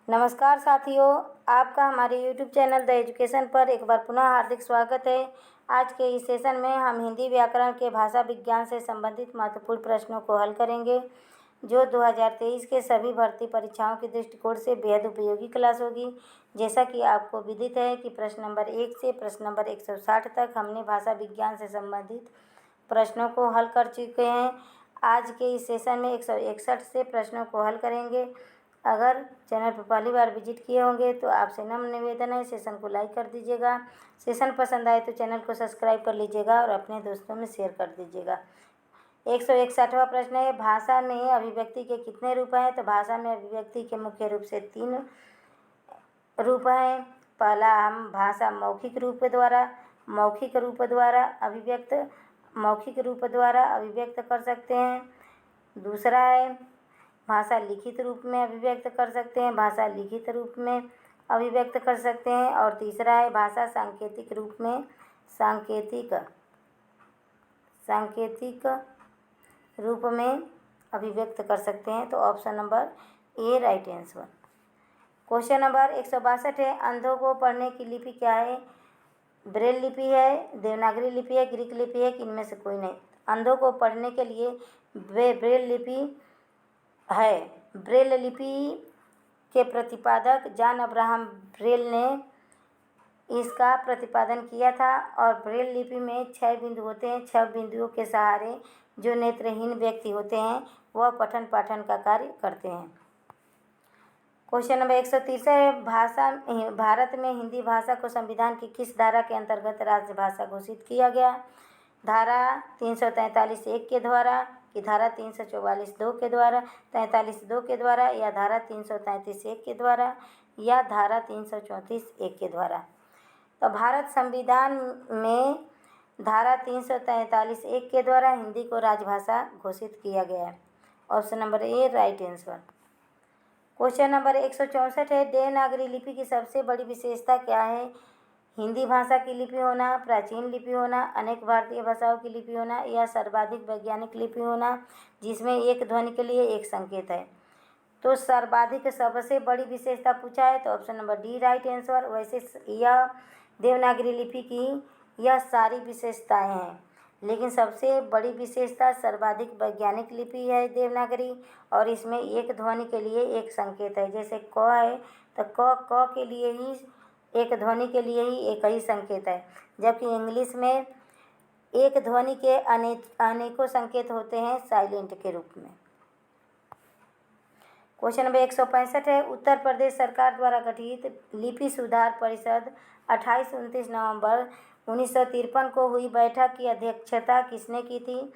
नमस्कार साथियों, आपका हमारे YouTube चैनल द एजुकेशन पर एक बार पुनः हार्दिक स्वागत है। आज के इस सेशन में हम हिंदी व्याकरण के भाषा विज्ञान से संबंधित महत्वपूर्ण प्रश्नों को हल करेंगे, जो 2023 के सभी भर्ती परीक्षाओं के दृष्टिकोण से बेहद उपयोगी क्लास होगी। जैसा कि आपको विदित है कि प्रश्न नंबर 1 से प्रश्न नंबर 160 तक हमने भाषा विज्ञान से संबंधित प्रश्नों को हल कर चुके हैं। आज के इस सेशन में 161 से प्रश्नों को हल करेंगे। अगर चैनल पर पहली बार विजिट किए होंगे तो आपसे नम्र निवेदन है, सेशन को लाइक कर दीजिएगा। सेशन पसंद आए तो चैनल को सब्सक्राइब कर लीजिएगा और अपने दोस्तों में शेयर कर दीजिएगा। 161वां प्रश्न है, भाषा में अभिव्यक्ति के कितने रूप हैं? तो भाषा में अभिव्यक्ति के मुख्य रूप से 3 रूप हैं। पहला, हम भाषा मौखिक रूप द्वारा अभिव्यक्त कर सकते हैं। दूसरा है, भाषा लिखित रूप में अभिव्यक्त कर सकते हैं, और तीसरा है, भाषा सांकेतिक रूप में अभिव्यक्त कर सकते हैं। तो option number A right answer. Question number 162 है, अंधों को पढ़ने की लिपि क्या है? ब्रेल लिपि है, देवनागरी लिपि है, ग्रीक लिपि है कि इनमें से कोई नहीं? अंधों को पढ़ने के लिए ब्रेल लिपि है। ब्रेल लिपि के प्रतिपादक जॉन अब्राहम ब्रेल ने इसका प्रतिपादन किया था और ब्रेल लिपि में 6 बिंदु होते हैं। 6 बिंदुओं के सहारे जो नेत्रहीन व्यक्ति होते हैं वह पठन पाठन का कार्य करते हैं। क्वेश्चन नंबर 130 है, भारत में हिंदी भाषा को संविधान की किस धारा के अंतर्गत राजभाषा घोषित किया गया? धारा 343(1) के द्वारा, कि धारा 344(2) के द्वारा, 43(2) के द्वारा, या धारा 333(1) के द्वारा, या धारा 334(1) के द्वारा? तो भारत संविधान में धारा 343(1) के द्वारा हिंदी को राजभाषा घोषित किया गया है। Option number A right answer. Question number 164 है, देवनागरी लिपि की सबसे बड़ी विशेषता क्या है? हिंदी भाषा की लिपि होना, प्राचीन लिपि होना, अनेक भारतीय भाषाओं की लिपि होना, या सर्वाधिक वैज्ञानिक लिपि होना जिसमें एक ध्वनि के लिए एक संकेत है? तो सर्वाधिक सबसे बड़ी विशेषता पूछा है, तो option number D right answer. वैसे यह देवनागरी लिपि की यह सारी विशेषताएं हैं, लेकिन सबसे बड़ी विशेषता सर्वाधिक वैज्ञानिक लिपि है देवनागरी, और इसमें एक ध्वनि के लिए एक संकेत है। जैसे क है तो क के लिए ही एक ध्वनि के लिए ही एक ही संकेत है, जबकि इंग्लिश में एक ध्वनि के अनेकों संकेत होते हैं साइलेंट के रूप में। क्वेश्चन नंबर 165 है, उत्तर प्रदेश सरकार द्वारा गठित लिपि सुधार परिषद 28-29 नवंबर 1953 को हुई बैठक की अध्यक्षता किसने की थी?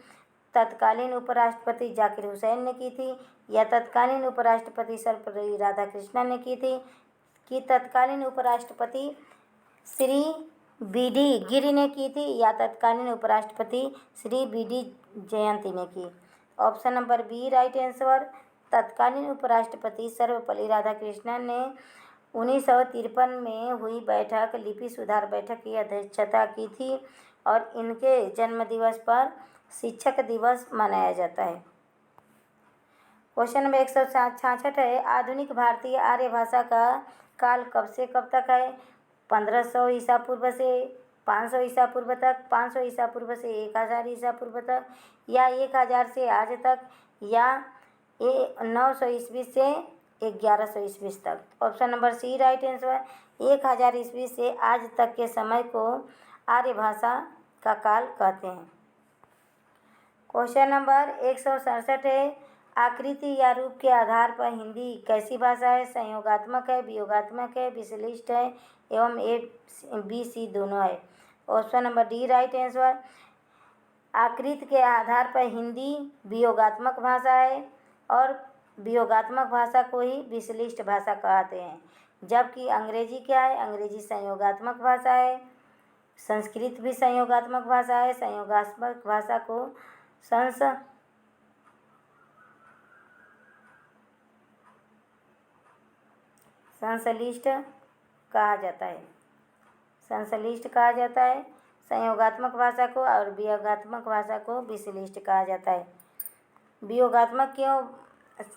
तत्कालीन उपराष्ट्रपति जाकिर हुसैन ने की थी, या तत्कालीन उपराष्ट्रपति सर्वपल्ली राधाकृष्णन ने की थी, कि तत्कालीन उपराष्ट्रपति श्री बी.डी. गिरि ने की थी, या तत्कालीन उपराष्ट्रपति श्री बी.डी. जयंती ने की? Option number B right answer. तत्कालीन उपराष्ट्रपति सर्वपल्ली राधाकृष्णन ने 1953 में हुई बैठक लिपि सुधार बैठक की अध्यक्षता की थी, और इनके जन्मदिवस पर शिक्षक दिवस मनाया जाता है। क्वेश्चन नंबर 166 है, आधुनिक भारतीय आर्य भाषा का काल कब से कब तक है? 1500 ईसा पूर्व से 500 ईसा पूर्व तक, 500 ईसा पूर्व से 1000 ईसा पूर्व तक, या 1000 से आज तक, या 900 ईस्वी से 1100 ईस्वी तक? Option number C right answer. 1000 ईस्वी से आज तक के समय को आर्य भाषा का काल कहते हैं। क्वेश्चन नंबर 167 है, आकृति या रूप के आधार पर हिंदी कैसी भाषा है? संयोगात्मक है, वियोगात्मक है, विशिष्ट है, एवं ए बी सी दोनों है? Option number D right answer. आकृति के आधार पर हिंदी वियोगात्मक भाषा है, और वियोगात्मक भाषा को ही विशिष्ट भाषा कहते हैं। जबकि अंग्रेजी क्या है? अंग्रेजी संयोगात्मक भाषा है। संस्कृत भी संयोगात्मक भाषा है। संयोगात्मक भाषा को संश्लिष्ट कहा जाता है। संश्लिष्ट कहा जाता है संयोगात्मक भाषा को, और वियोगात्मक भाषा को विशिष्ट कहा जाता है। वियोगात्मक क्यों,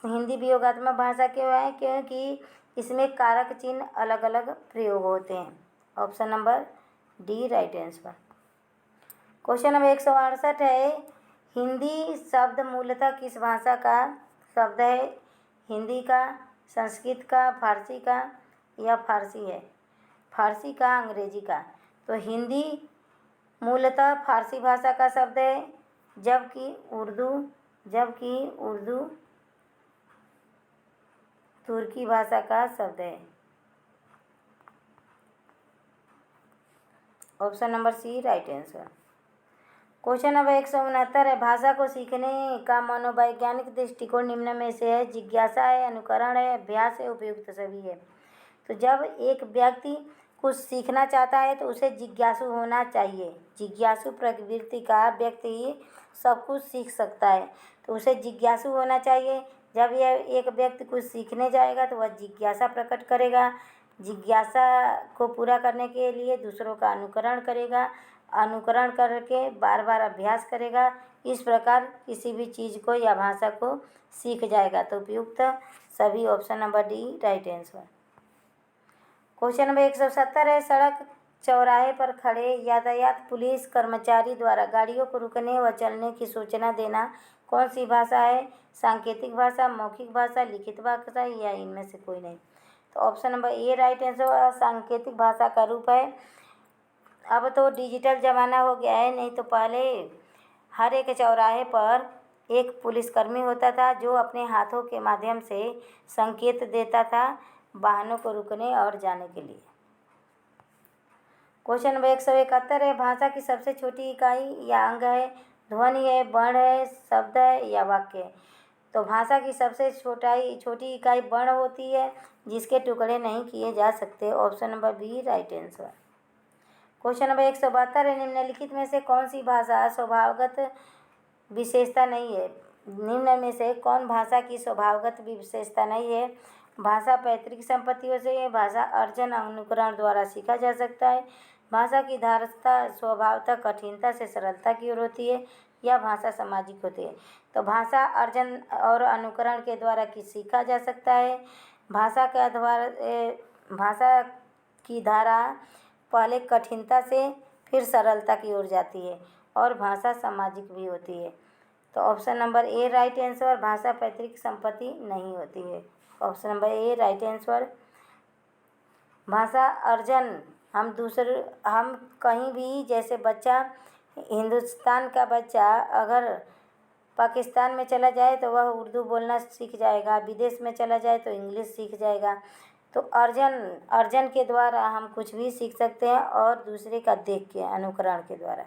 हिंदी वियोगात्मक भाषा क्यों है? क्योंकि इसमें कारक चिन्ह अलग अलग प्रयोग होते हैं। Option number D right answer. Question number 168 है, हिंदी शब्द मूलतः किस भाषा का शब्द है? हिंदी का, संस्कृत का, फारसी का या फारसी है? फारसी का, अंग्रेजी का। तो हिंदी मूलतः फारसी भाषा का शब्द है, जबकि उर्दू तुर्की भाषा का शब्द है। Option number C right answer. Question number 169 है, भाषा को सीखने का मनोवैज्ञानिक दृष्टिकोण निम्न में से है? जिज्ञासा है, अनुकरण है, अभ्यास है, उपयुक्त सभी है। तो जब एक व्यक्ति कुछ सीखना चाहता है तो उसे जिज्ञासु होना चाहिए। जिज्ञासु प्रवृत्ति का व्यक्ति सब कुछ सीख सकता है, तो उसे जिज्ञासु होना चाहिए। जब यह एक व्यक्ति कुछ सीखने जाएगा तो वह जिज्ञासा प्रकट करेगा। जिज्ञासा को पूरा करने के लिए दूसरों का अनुकरण करेगा, अनुकरण करके बार बार अभ्यास करेगा। इस प्रकार किसी भी चीज़ को या भाषा को सीख जाएगा। तो उपयुक्त सभी, option number D right answer. Question number 170 है, सड़क चौराहे पर खड़े यातायात पुलिस कर्मचारी द्वारा गाड़ियों को रुकने व चलने की सूचना देना कौन सी भाषा है? सांकेतिक भाषा, मौखिक भाषा, लिखित भाषा या इनमें से कोई नहीं? तो option number A right answer, सांकेतिक भाषा का रूप है। अब तो डिजिटल ज़माना हो गया है, नहीं तो पहले हर एक चौराहे पर एक पुलिसकर्मी होता था जो अपने हाथों के माध्यम से संकेत देता था वाहनों को रुकने और जाने के लिए। क्वेश्चन नंबर 171 है, भाषा की सबसे छोटी इकाई या अंग है? ध्वनि है, वर्ण है, शब्द है या वाक्य है? तो भाषा की सबसे छोटी इकाई वर्ण होती है, जिसके टुकड़े नहीं किए जा सकते। Option number B right answer. Question number 172 है, निम्नलिखित में से कौन सी भाषा स्वभावगत विशेषता नहीं है? निम्न में से कौन भाषा की स्वभावगत विशेषता नहीं है? भाषा पैतृक संपत्तियों से है, भाषा अर्जन अनुकरण द्वारा सीखा जा सकता है, भाषा की धारता स्वभावतः कठिनता से सरलता की ओर होती है, या भाषा सामाजिक होती है? तो भाषा अर्जन और अनुकरण के द्वारा सीखा जा सकता है। भाषा की धारा पहले कठिनता से फिर सरलता की ओर जाती है, और भाषा सामाजिक भी होती है। तो option number A right answer, भाषा पैतृक संपत्ति नहीं होती है। Option number A right answer. भाषा अर्जन हम कहीं भी, जैसे बच्चा, हिंदुस्तान का बच्चा अगर पाकिस्तान में चला जाए तो वह उर्दू बोलना सीख जाएगा, विदेश में चला जाए तो इंग्लिश सीख जाएगा। तो अर्जन के द्वारा हम कुछ भी सीख सकते हैं, और दूसरे का देख के, अनुकरण के द्वारा।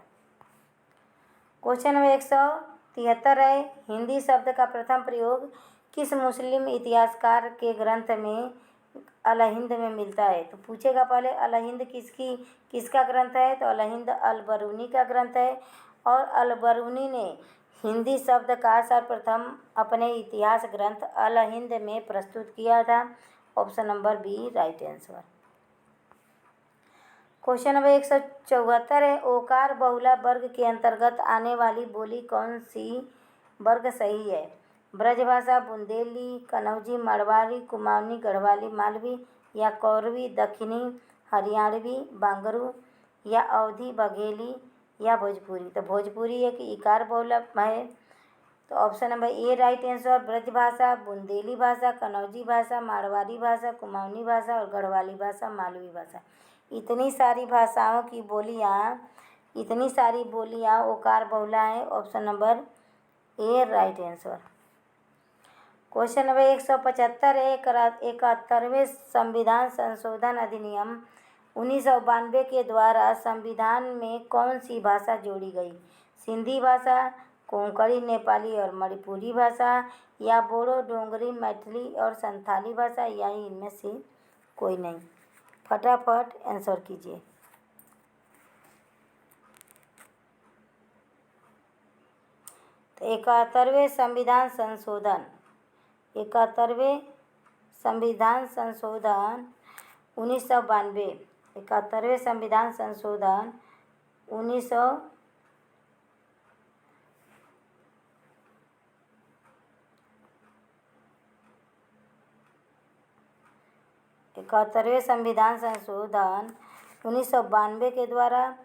क्वेश्चन नंबर 173 है, हिंदी शब्द का प्रथम प्रयोग किस मुस्लिम इतिहासकार के ग्रंथ में अल-हिंद में मिलता है? तो पूछेगा पहले अल-हिंद किसका ग्रंथ है? तो अल-हिंद अल-बरूनी का ग्रंथ है, और अल-बरूनी ने हिंदी शब्द का सर्वप्रथम अपने इतिहास ग्रंथ अल-हिंद में प्रस्तुत किया था। Option number B right answer. Question number 174 है, ओकार बहुला वर्ग के अंतर्गत आने वाली बोली कौन सी वर्ग सही है? ब्रजभाषा, बुंदेली, कनौजी, मारवाड़ी, कुमाऊनी, गढ़वाली, मालवी या कौरवी, दक्षिणी, हरियाणवी, बांगरू या अवधी, बघेली या भोजपुरी? तो भोजपुरी एक इकार बहुला है। तो option number A right answer, Brajbhasha, Bundeli भाषा, कनौजी भाषा, मारवाड़ी भाषा, कुमाऊनी भाषा और गढ़वाली भाषा, मालवी भाषा। इतनी सारी बोलियां ओकार बहुला है। Option number A right answer. Question number 175 है, 71वें संविधान संशोधन अधिनियम 1992 के द्वारा संविधान में कौन सी भाषा जोड़ी गई? सिंधी भाषा, कोंकणी, नेपाली और मणिपुरी भाषा, या बोडो, डोगरी, मैथिली और संथाली भाषा, या इनमें से कोई नहीं? फटाफट आंसर कीजिए। तो 71वें संविधान संशोधन 1992, 71वें संविधान संशोधन 1992 71वें संविधान संशोधन 1992 के द्वारा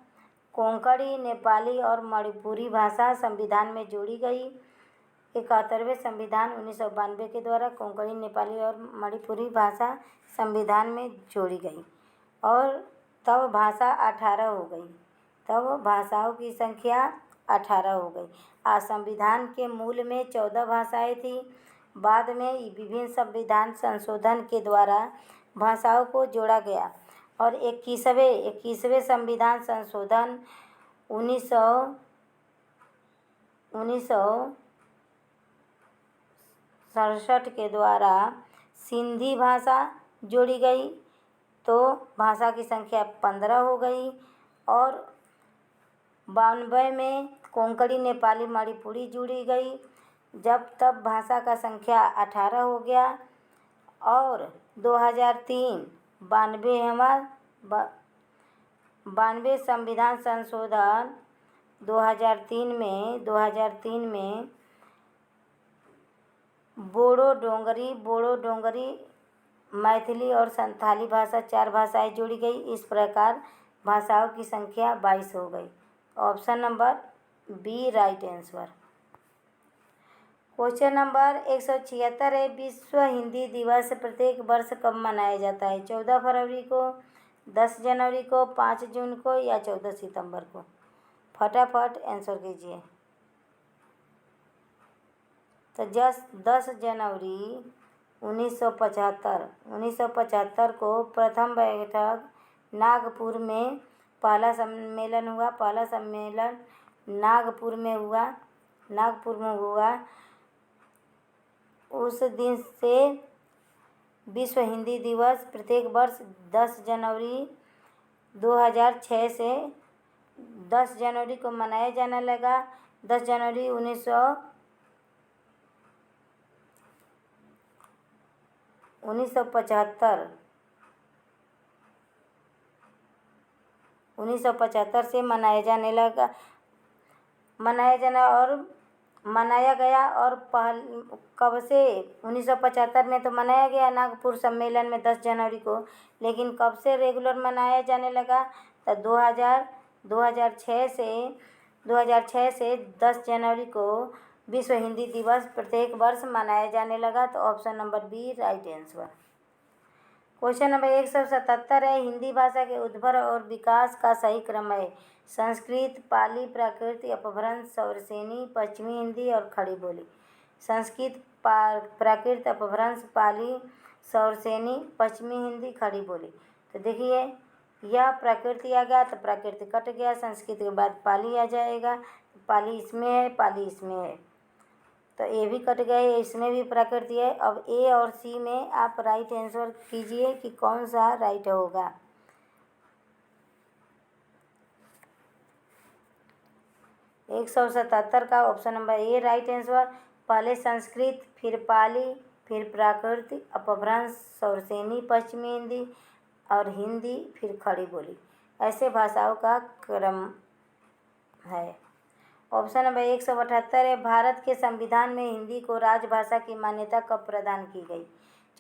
कोंकणी, नेपाली और मणिपुरी भाषा संविधान में जोड़ी गई। 71वें संविधान 1992 के द्वारा कोंकणी, नेपाली और मणिपुरी भाषा संविधान में जोड़ी गई और तब भाषा 18 हो गई। तब भाषाओं की संख्या 18 हो गई। आज संविधान के मूल में 14 भाषाएं थी। बाद में विभिन्न संविधान संशोधन के द्वारा भाषाओं को जोड़ा गया और 21वें संविधान संशोधन 1967 के द्वारा सिंधी भाषा जोड़ी गई तो भाषा की संख्या 15 हो गई और 92 में कोंकणी, नेपाली, मणिपुरी जुड़ी गई। जब तब भाषा का संख्या 18 हो गया और 2003 92 संविधान संशोधन 2003 में बोडो डोंगरी, मैथिली और संथाली भाषा 4 भाषाएं जोड़ी गई। इस प्रकार भाषाओं की संख्या 22 हो गई। Option number B right answer. Question number 176 है, विश्व हिंदी दिवस प्रत्येक वर्ष कब मनाया जाता है? 14 फरवरी को, 10 जनवरी को, 5 जून को या 14 सितंबर को? फटाफट आंसर कीजिए। तो 10 जनवरी 1975 को प्रथम बैठक नागपुर में पहला सम्मेलन नागपुर में हुआ। उस दिन से विश्व हिंदी दिवस प्रत्येक वर्ष 10 जनवरी 2006 से 10 जनवरी को मनाया जाने लगा। 10 जनवरी 1975 से मनाया गया और कब से 1975 में तो मनाया गया नागपुर सम्मेलन में 10 जनवरी को, लेकिन कब से रेगुलर मनाया जाने लगा? तो 2006 से 10 जनवरी को विश्व हिंदी दिवस प्रत्येक वर्ष मनाया जाने लगा। तो option number B right answer. Question number 177 है, हिंदी भाषा के उद्भव और विकास का सही क्रम है? संस्कृत, पाली, प्राकृत, अपभ्रंश, सौरसेनी, पश्चिमी हिंदी और खड़ी बोली। संस्कृत, प्राकृत, अपभ्रंश, पाली, सौरसेनी, पश्चिमी हिंदी, खड़ी बोली। तो देखिए यह प्राकृत आ गया तो प्राकृत कट गया, संस्कृत के बाद पाली आ जाएगा। पाली इसमें है, पाली इसमें है, तो ए भी कट गए, इसमें भी प्राकृत है। अब ए और सी में आप राइट आंसर कीजिए कि कौन सा राइट होगा। एक 177 का option number A right answer. पहले संस्कृत, फिर पाली, फिर प्राकृत, अपभ्रंश, सौरसेनी, पश्चिमी हिंदी और हिंदी, फिर खड़ी बोली, ऐसे भाषाओं का क्रम है। ऑप्शन नंबर 178 है, भारत के संविधान में हिंदी को राजभाषा की मान्यता कब प्रदान की गई?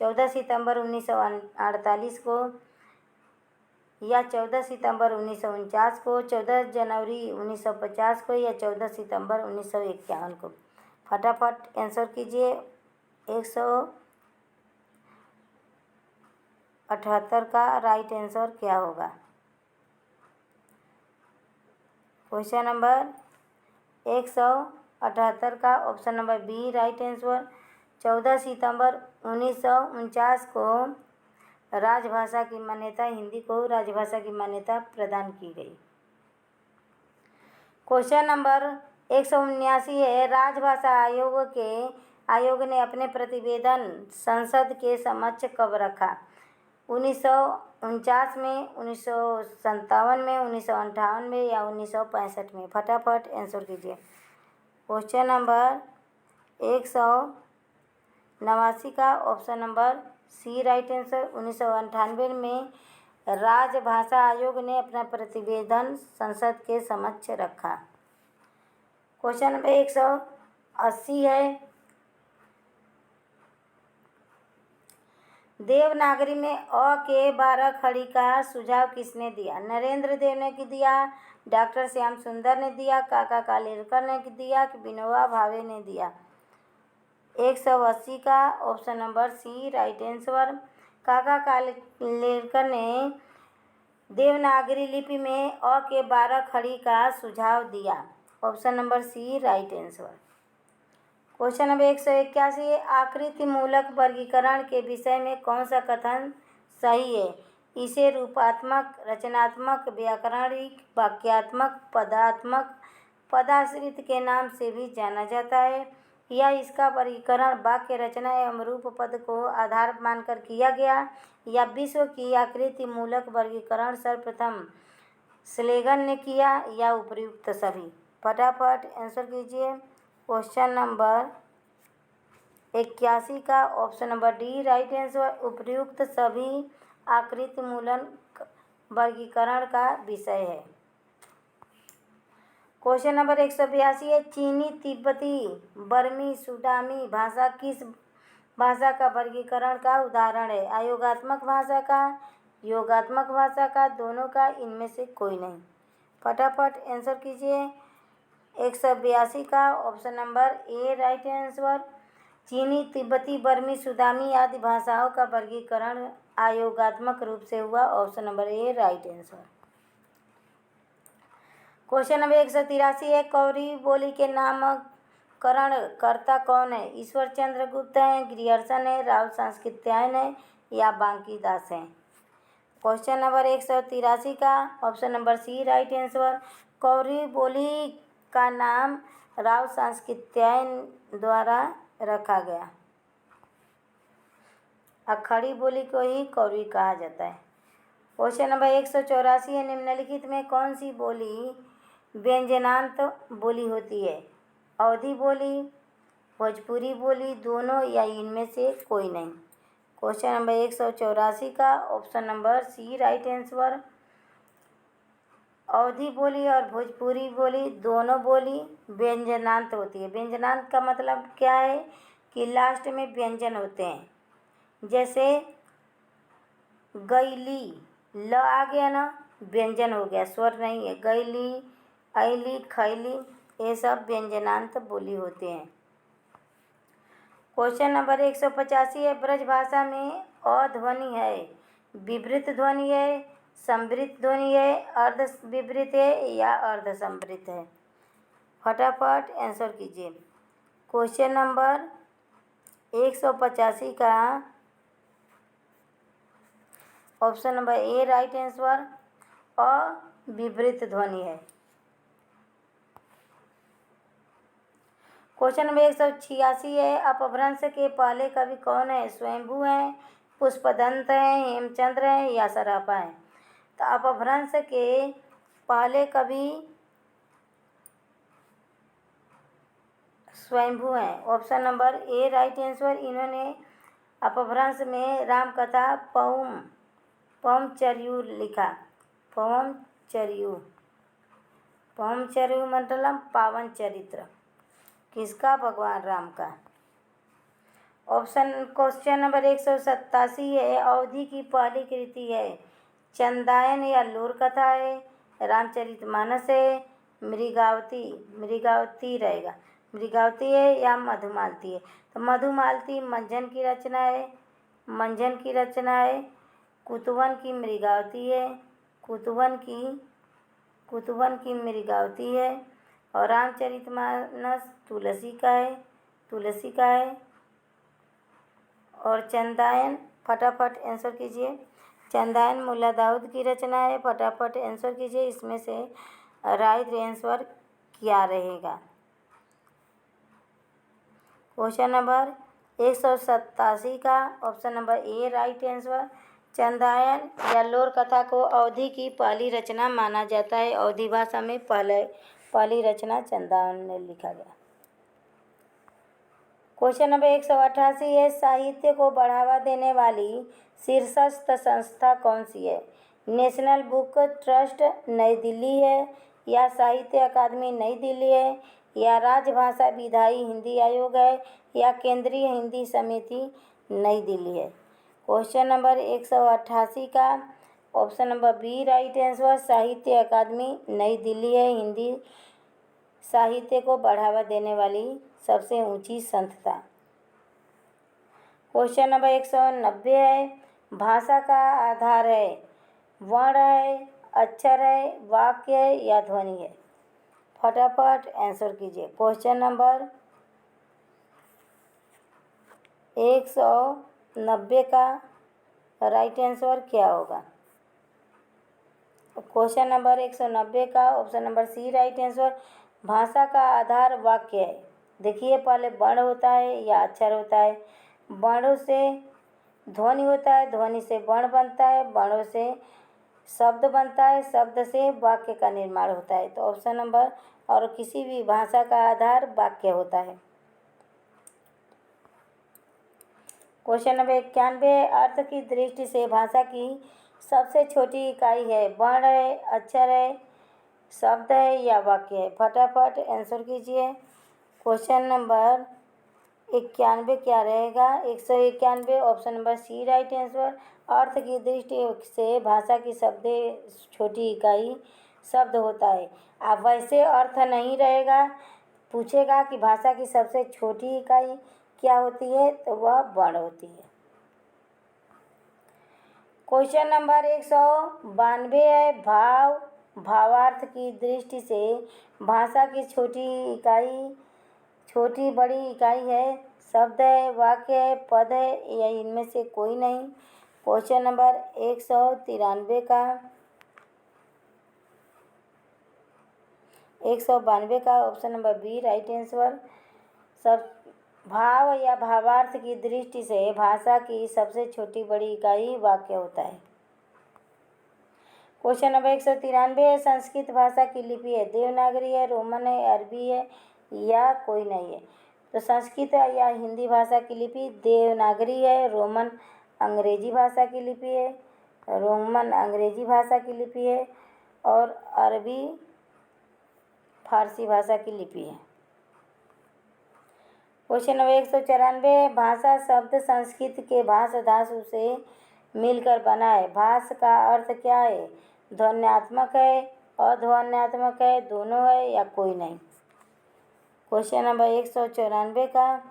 14 सितंबर 1948 को या 14 सितंबर 1949 को, 14 जनवरी 1950 को या 14 सितंबर 1951 को? फटाफट आंसर कीजिए। 178 का राइट आंसर क्या होगा? क्वेश्चन नंबर 178 का option number B right answer. 14 सितंबर 1949 को राजभाषा की मान्यता, हिंदी को राजभाषा की मान्यता प्रदान की गई। क्वेश्चन नंबर 179 है, राजभाषा आयोग ने अपने प्रतिवेदन संसद के समक्ष कब रखा? 1949 में, 1957 में, 1958 में या 1965 में? फटाफट आंसर कीजिए। क्वेश्चन नंबर 189 का option number C right answer. 1998 में राजभाषा आयोग ने अपना प्रतिवेदन संसद के समक्ष रखा। क्वेश्चन नंबर 180 है, देवनागरी में अ के 12 खड़ी का सुझाव किसने दिया? नरेंद्र देव ने दिया, डॉक्टर श्याम सुंदर ने दिया, काका कालेलकर ने दिया कि विनोबा भावे ने दिया? 180 का option number C right answer. Kaka Kalelkar ने देवनागरी लिपि में अ के 12 खड़ी का सुझाव दिया। Option number C right answer. Question number 181, आकृति मूलक वर्गीकरण के विषय में कौन सा कथन सही है? इसे रूपात्मक, रचनात्मक, व्याकरणिक, वाक्यात्मक, पदात्मक, पदाश्रित के नाम से भी जाना जाता है, या इसका वर्गीकरण वाक्य रचना एवं रूप पद को आधार मानकर किया गया, या विश्व की आकृति मूलक वर्गीकरण सर्वप्रथम स्लेगन ने किया, या उपयुक्त सभी? फटाफट आंसर कीजिए। क्वेश्चन नंबर 81 का option number D right answer, उपयुक्त सभी आकृति मूलक वर्गीकरण का विषय है। क्वेश्चन नंबर 182 है, चीनी, तिब्बती, बर्मी, सूडानी भाषा किस भाषा का वर्गीकरण का उदाहरण है? अयोगात्मक भाषा का, योगात्मक भाषा का, दोनों का, इनमें से कोई नहीं? फटाफट आंसर कीजिए। 182 का option number A right answer, चीनी, तिब्बती, बर्मी, सूडानी आदि भाषाओं का वर्गीकरण अयोगात्मक रूप से हुआ। Option number A right answer. Question number 183 है, कौरी बोली के नामकरण कर्ता कौन है? ईश्वर चंद्र गुप्त हैं, ग्रियर्सन है, राव सांस्कृत्यायन है, या बांकी दास हैं? क्वेश्चन नंबर 183 का option number C right answer, कौरी बोली का नाम राव सांस्कृत्यायन द्वारा रखा गया। अखड़ी बोली को ही कौरी कहा जाता है। क्वेश्चन नंबर 184 है, निम्नलिखित में कौन सी बोली व्यंजनांत बोली होती है? अवधी बोली, भोजपुरी बोली, दोनों, या इनमें से कोई नहीं? क्वेश्चन नंबर 184 का option number C right answer, Awadhi बोली और भोजपुरी बोली दोनों बोली व्यंजनांत होती है। व्यंजनांत का मतलब क्या है कि लास्ट में व्यंजन होते हैं, जैसे गैली, ल आ गया ना, व्यंजन हो गया, स्वर नहीं है। गैली, ऐली, खैली, ये सब व्यंजनांत बोली होते हैं। क्वेश्चन नंबर 185 है, ब्रज भाषा में अ ध्वनि है, विवृत ध्वनि है, संवृत ध्वनि है, अर्ध विवृत है, या अर्ध संवृत है? फटाफट आंसर कीजिए। क्वेश्चन नंबर 185 का option number A right answer, अविवृत ध्वनि है। क्वेश्चन नंबर 186 है, अपभ्रंश के पहले कवि कौन है? स्वयंभू हैं, पुष्पदंत हैं, हेमचंद्र हैं, या सराफा हैं? तो अपभ्रंश के पहले कवि स्वयंभू हैं। Option number A right answer, इन्होंने अपभ्रंश में रामकथा पवमचर्यु लिखा। पवमचर्यु मतलब पावन चरित्र किसका? भगवान राम का। क्वेश्चन नंबर 187 है, अवधी की पहली कृति है, चंदायन या लोर कथा है, रामचरितमानस है, मृगावती रहेगा, मृगावती है, या मधुमालती है? तो मधुमालती मंझन की रचना है, कुतुवन की मृगावती है, कुतुवन की मृगावती है, और रामचरितमानस तुलसी का है, और चंदायन, फटाफट आंसर कीजिए। चंदायन मुल्ला दाऊद की रचना है। फटाफट आंसर कीजिए, इसमें से राइट आंसर क्या रहेगा? क्वेश्चन नंबर 187 का option number A right answer, Chandayan या लोर कथा को अवधी की पहली रचना माना जाता है। अवधी भाषा में पहली रचना चंदायन ने लिखा गया। क्वेश्चन नंबर 188 है, साहित्य को बढ़ावा देने वाली शीर्षस्थ संस्था कौन सी है? नेशनल बुक ट्रस्ट नई दिल्ली है, या साहित्य अकादमी नई दिल्ली है, या राजभाषा विधायी हिंदी आयोग है, या केंद्रीय हिंदी समिति नई दिल्ली है? क्वेश्चन नंबर 188 का option number B right answer. Sahitya Akademi नई दिल्ली है हिंदी साहित्य को बढ़ावा देने वाली सबसे ऊंची संस्था। क्वेश्चन नंबर 190 है, भाषा का आधार है वर्ण है, अक्षर है, वाक्य है या ध्वनि है। फटाफट आंसर कीजिए। क्वेश्चन नंबर 190 का राइट आंसर क्या होगा। क्वेश्चन नंबर 190 का option number C right answer. भाषा का आधार वाक्य है। देखिए पहले वर्ण होता है या अक्षर होता है, वर्णों से ध्वनि होता है, ध्वनि से वर्ण बनता है, वर्णों से शब्द बनता है, शब्द से वाक्य का निर्माण होता है। तो ऑप्शन नंबर और किसी भी भाषा का आधार वाक्य होता है। क्वेश्चन नंबर 91 अर्थ की दृष्टि से भाषा की सबसे छोटी इकाई है वर्ण है, अक्षर है, शब्द है या वाक्य है। फटाफट आंसर कीजिए। क्वेश्चन नंबर 91 क्या रहेगा। 191 option number C right answer. अर्थ की दृष्टि से भाषा की सबसे छोटी इकाई शब्द होता है। अब वैसे अर्थ नहीं रहेगा, पूछेगा कि भाषा की सबसे छोटी इकाई क्या होती है तो वह वर्ण होती है। क्वेश्चन नंबर 192 है, भावार्थ की दृष्टि से भाषा की छोटी बड़ी इकाई है शब्द है, वाक्य है, पद है या इनमें से कोई नहीं। क्वेश्चन नंबर 192 का option number B right answer. सब भाव या भावार्थ की दृष्टि से भाषा की सबसे छोटी बड़ी इकाई वाक्य होता है। क्वेश्चन नंबर 193 है, संस्कृत भाषा की लिपि है देवनागरी है, रोमन है, अरबी है या कोई नहीं है। तो संस्कृत या हिंदी भाषा की लिपि देवनागरी है, रोमन अंग्रेजी भाषा की लिपि है, और अरबी फारसी भाषा की लिपि है। क्वेश्चन नंबर 194 भाषा शब्द संस्कृत के भाष धातु से मिलकर बना है। भाष का अर्थ क्या है, ध्वन्यात्मक है, अध्वन्यात्मक है, दोनों है या कोई नहीं। क्वेश्चन नंबर 194 का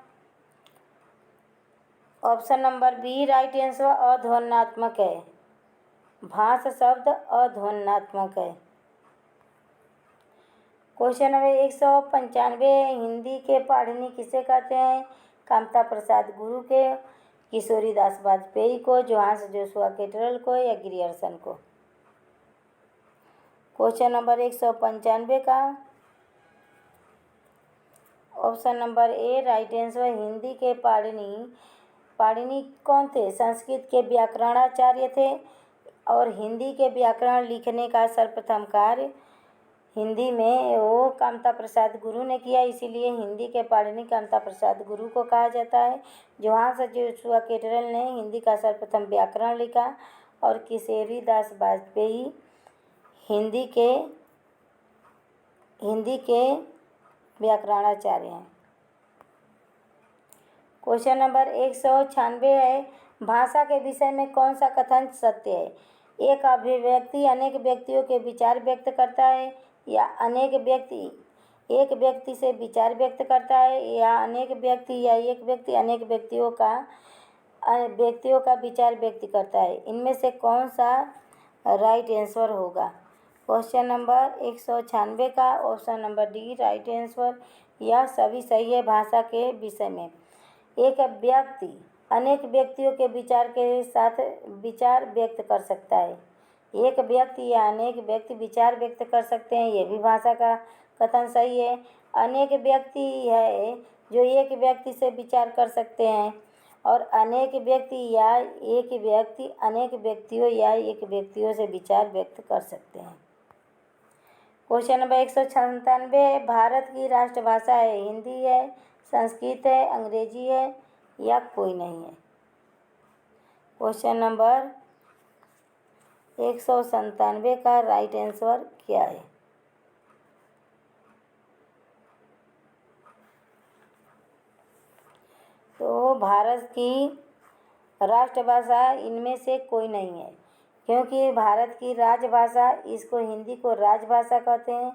option number B right answer अध्वन्यात्मक है। भाष शब्द अध्वन्यात्मक है। क्वेश्चन नंबर 195 हिंदी के पाणिनि किसे कहते हैं। कामता प्रसाद गुरु के, किशोरी दास वाजपेयी को, जोहान्स जोशुआ केटरल को या ग्रियर्सन को। क्वेश्चन नंबर 195 का option number A right answer. Hindi के पाणिनि कौन थे, संस्कृत के व्याकरणाचार्य थे और हिंदी के व्याकरण लिखने का सर्वप्रथम कार्य हिंदी में वो कामता प्रसाद गुरु ने किया, इसीलिए हिंदी के पाणिनि कामता प्रसाद गुरु को कहा जाता है। जोहान्स जोशुआ केटरल ने हिंदी का सर्वप्रथम व्याकरण लिखा और किशोरी दास वाजपेयी हिंदी के व्याकरणाचार्य हैं। क्वेश्चन नंबर 196 है, भाषा के विषय में कौन सा कथन सत्य है। एक अभिव्यक्ति अनेक व्यक्तियों के विचार व्यक्त करता है या एक व्यक्ति से विचार व्यक्त करता है या एक व्यक्ति अनेक व्यक्तियों का विचार व्यक्त करता है। इनमें से कौन सा राइट आंसर होगा। क्वेश्चन नंबर 196 का option number D right answer. यह सभी सही है। भाषा के विषय में एक व्यक्ति अनेक व्यक्तियों के विचार के साथ विचार व्यक्त कर सकता है। एक व्यक्ति या अनेक व्यक्ति विचार व्यक्त कर सकते हैं, ये भी भाषा का कथन सही है। अनेक व्यक्ति है जो एक व्यक्ति से विचार कर सकते हैं और अनेक व्यक्ति या एक व्यक्ति अनेक व्यक्तियों या एक व्यक्तियों से विचार व्यक्त कर सकते हैं। क्वेश्चन नंबर 197 भारत की राष्ट्रभाषा है हिंदी है, संस्कृत है, अंग्रेजी है या कोई नहीं है। क्वेश्चन नंबर 197 का राइट आंसर क्या है। तो भारत की राष्ट्रभाषा इनमें से कोई नहीं है, क्योंकि भारत की राजभाषा, इसको हिंदी को राजभाषा कहते हैं,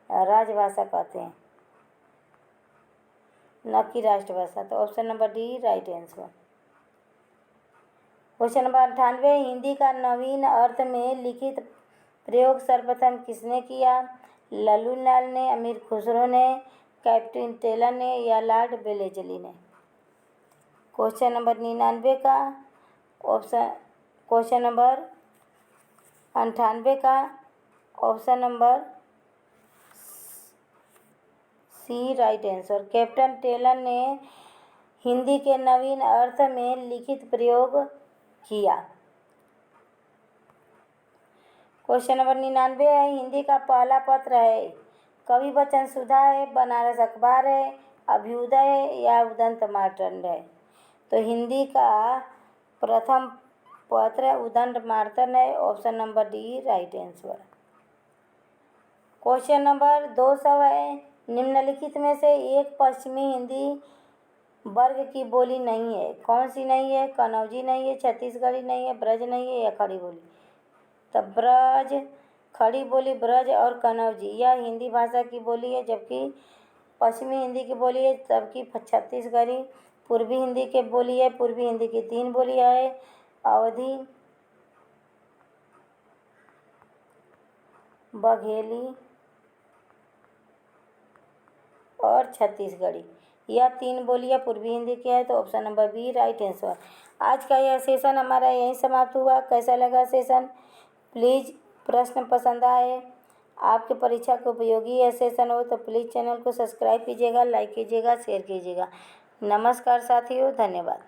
राजभाषा कहते हैं, न कि राष्ट्रभाषा। तो option number D right answer. Question number 98, Hindi का नवीन अर्थ में लिखित प्रयोग सर्वप्रथम किसने किया? लल्लूलाल ने, अमीर खुसरो ने, कैप्टन टेलर ने या लॉर्ड वेलेस्ली ने? क्वेश्चन नंबर 99 का ऑप्शन, क्वेश्चन नंबर 98 का option number C right answer. Captain Taylor ने हिंदी के नवीन अर्थ में लिखित प्रयोग किया। क्वेश्चन नंबर 99 है, हिंदी का पहला पत्र है? कवि वचन सुधा है, बनारस अखबार है, अभ्युदय है या उदंत मार्तंड है? तो हिंदी का प्रथम पत्र उदंत मार्तंड है, option number D right answer. Question number 200 है, निम्नलिखित में से एक पश्चिमी हिंदी वर्ग की बोली नहीं है? कौन सी नहीं है? कन्नौजी नहीं है, छत्तीसगढ़ी नहीं है, ब्रज नहीं है या खड़ी बोली? तो ब्रज, खड़ी बोली, ब्रज और कन्नौजी यह हिंदी भाषा की बोली है, जबकि पश्चिमी हिंदी की बोली है, जबकि छत्तीसगढ़ी पूर्वी हिंदी की बोली है। पूर्वी हिंदी की 3 बोलियाँ है, अवधी, बघेली और छत्तीसगढ़ी, यह 3 बोलियाँ पूर्वी हिंदी की है। तो option number B right answer. आज का यह सेशन हमारा यहीं समाप्त हुआ। कैसा लगा सेशन? प्लीज़, प्रश्न पसंद आए, आपके परीक्षा के उपयोगी यह सेशन हो तो प्लीज़ चैनल को सब्सक्राइब कीजिएगा, लाइक कीजिएगा, शेयर कीजिएगा। नमस्कार साथियों, धन्यवाद।